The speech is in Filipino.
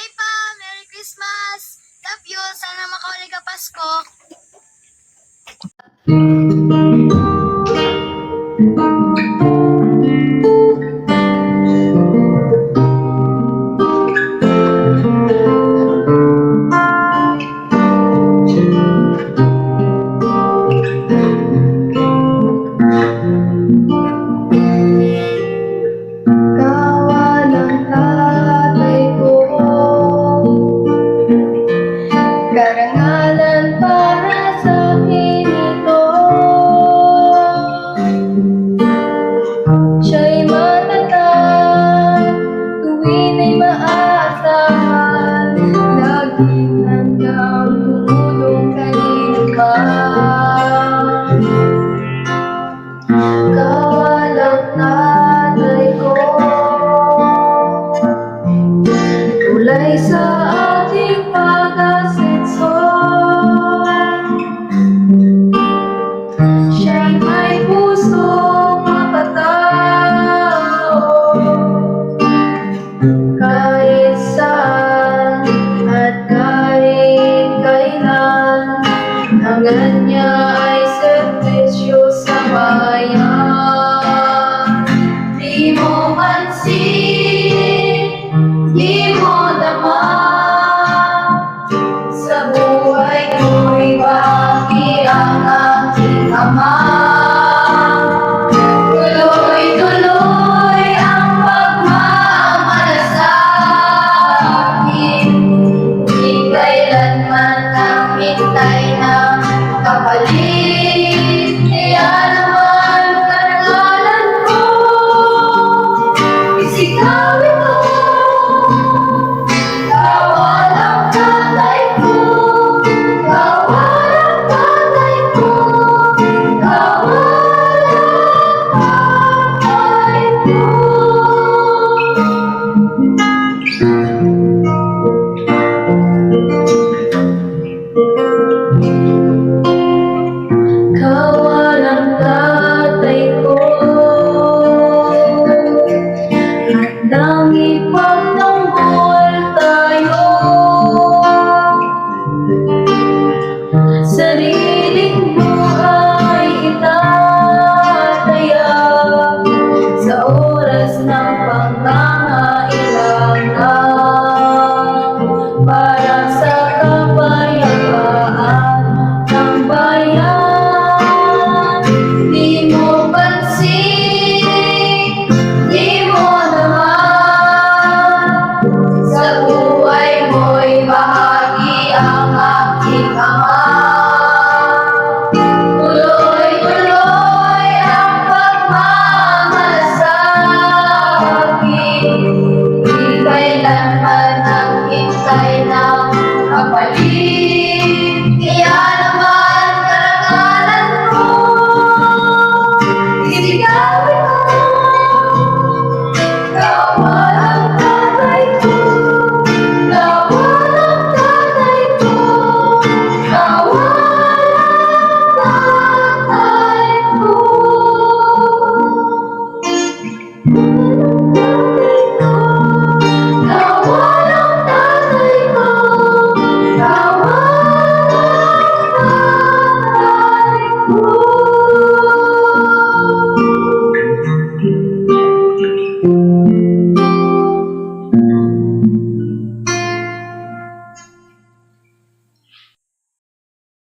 Hi pa! Merry Christmas! Love you! Sana makaulit ka Pasko! Karangalan para sa akin ito. Siya'y matatag, tuwin ay maaasahan, laging handang tumulong kailanman. Kawalang tatay ko, tulay sa ating pag-asenso. Siya'y may pusong mapatao, kahit saan at kahit kailan. Hangad niya ay serbisyo sa bayan. Di mo pansin, di mo daman,